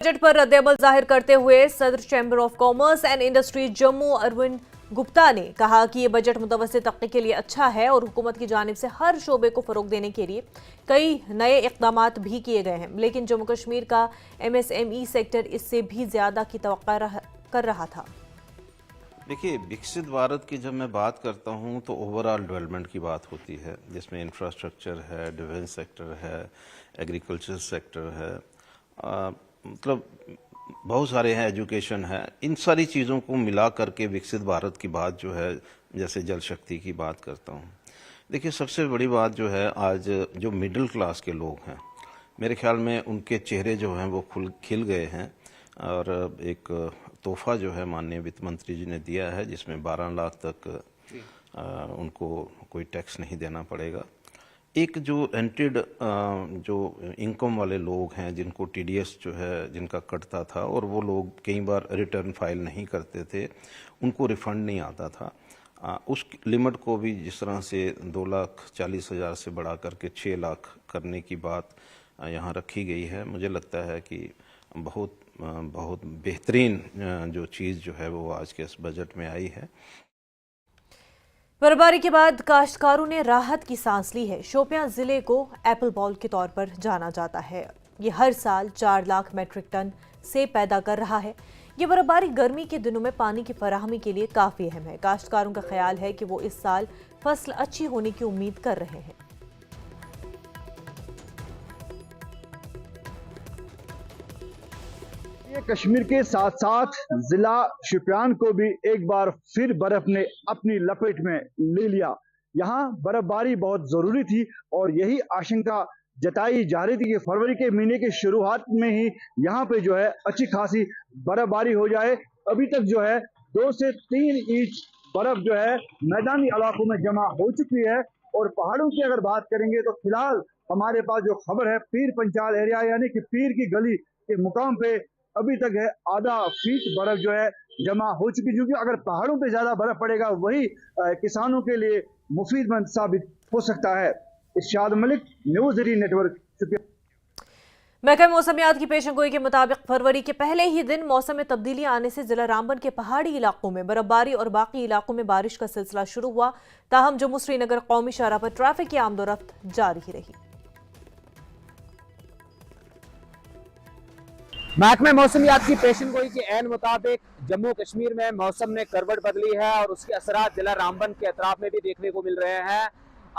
Budget पर रद्द-ए-अमल जाहिर करते हुए सदर chamber of commerce and industry Jammu Arvind Gupta ने कहा कि ये बजट मुतवस्सित तबके के लिए अच्छा है और हुकूमत की जानिब से हर शोबे को फरोग देने के लिए कई नए इक़दामात भी किए गए हैं, लेकिन जम्मू कश्मीर का MSME सेक्टर इससे भी ज्यादा की तवक्का कर रहा था। देखिए, विकसित भारत की जब मैं बात करता हूँ तो ओवरऑल डेवलपमेंट की बात होती है, जिसमें इंफ्रास्ट्रक्चर है, डिफेंस सेक्टर है, एग्रीकल्चर सेक्टर है, मतलब बहुत सारे हैं, एजुकेशन है। इन सारी चीज़ों को मिला करके विकसित भारत की बात जो है, जैसे जल शक्ति की बात करता हूँ। देखिए, सबसे बड़ी बात जो है, आज जो मिडिल क्लास के लोग हैं, मेरे ख्याल में उनके चेहरे जो हैं वो खिल गए हैं। और एक तोहफा जो है माननीय वित्त मंत्री जी ने दिया है, जिसमें 12 लाख तक उनको कोई टैक्स नहीं देना पड़ेगा। एक जो रेंटेड जो इनकम वाले लोग हैं, जिनको TDS जो है जिनका कटता था और वो लोग कई बार रिटर्न फाइल नहीं करते थे, उनको रिफंड नहीं आता था, उस लिमिट को भी जिस तरह से 2,40,000 से बढ़ा करके 6 लाख करने की बात यहाँ रखी गई है, मुझे लगता है कि बहुत बेहतरीन जो चीज़ जो है वो आज के इस बजट में आई है। बर्फबारी के बाद काश्तकारों ने राहत की सांस ली है। शोपियां जिले को एप्पल बॉल के तौर पर जाना जाता है। ये हर साल 4 लाख मीट्रिक टन सेब पैदा कर रहा है। ये बर्फबारी गर्मी के दिनों में पानी की फराहमी के लिए काफी अहम है। काश्तकारों का ख्याल है कि वो इस साल फसल अच्छी होने की उम्मीद कर रहे हैं। कश्मीर के साथ साथ जिला शोपियान को भी एक बार फिर बर्फ ने अपनी लपेट में ले लिया। यहाँ बर्फबारी बहुत जरूरी थी और यही आशंका जताई जा रही थी कि फरवरी के महीने की शुरुआत में ही यहाँ पे जो है अच्छी खासी बर्फबारी हो जाए। अभी तक जो है 2 से 3 इंच बर्फ जो है मैदानी इलाकों में जमा हो चुकी है। और पहाड़ों की अगर बात करेंगे तो फिलहाल हमारे पास जो खबर है, पीर पंचाल एरिया यानी कि पीर की गली के मुकाम पे अभी तक है आधा फीट बर्फ जो है जमा हो चुकी, क्योंकि अगर पहाड़ों पे ज्यादा बर्फ पड़ेगा वही किसानों के लिए मुफीदमंद साबित हो सकता है। इरशाद मलिक, न्यूज़ 18 नेटवर्क। महकमा मौसमियात की पेशनगोई के मुताबिक फरवरी के पहले ही दिन मौसम में तब्दीली आने से जिला रामबन के पहाड़ी इलाकों में बर्फबारी और बाकी इलाकों में बारिश का सिलसिला शुरू हुआ। ताहम जम्मू श्रीनगर कौमी शाहराह पर ट्रैफिक की आमदोरफ्त जारी ही रही। महकमे मौसमियात की पेशनगोई के ऐन मुताबिक जम्मू कश्मीर में मौसम ने करवट बदली है और उसके असरात जिला रामबन के अतराफ में भी देखने को मिल रहे हैं।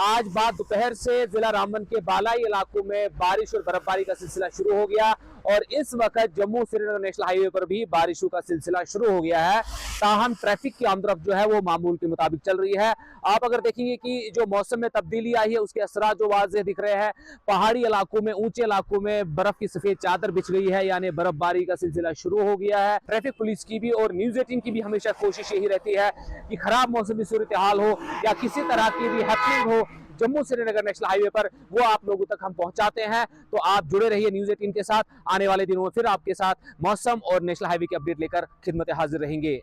आज बाद दोपहर से जिला रामबन के बालाई इलाकों में बारिश और बर्फबारी का सिलसिला शुरू हो गया और इस वक्त जम्मू श्रीनगर नेशनल हाईवे पर भी बारिशों का सिलसिला शुरू हो गया है। ताहम ट्रैफिक की आमदरफ्त जो है वो मामूल के मुताबिक चल रही है। आप अगर देखेंगे कि जो मौसम में तब्दीली आई है उसके असरात जो वाज़ेह दिख रहे हैं। पहाड़ी इलाकों में, ऊंचे इलाकों में बर्फ की सफेद चादर बिछ गई है, यानी बर्फबारी का सिलसिला शुरू हो गया है। ट्रैफिक पुलिस की भी और न्यूज़ 18 की भी हमेशा कोशिश यही रहती है कि खराब मौसमी सूरत हाल हो या किसी तरह की भी हैपनिंग हो जम्मू श्रीनगर नेशनल हाईवे पर, वो आप लोगों तक हम पहुंचाते हैं। तो आप जुड़े रहिए न्यूज़ 18 के साथ। आने वाले दिनों में फिर आपके साथ मौसम और नेशनल हाईवे की अपडेट लेकर खिदमत हाजिर रहेंगे।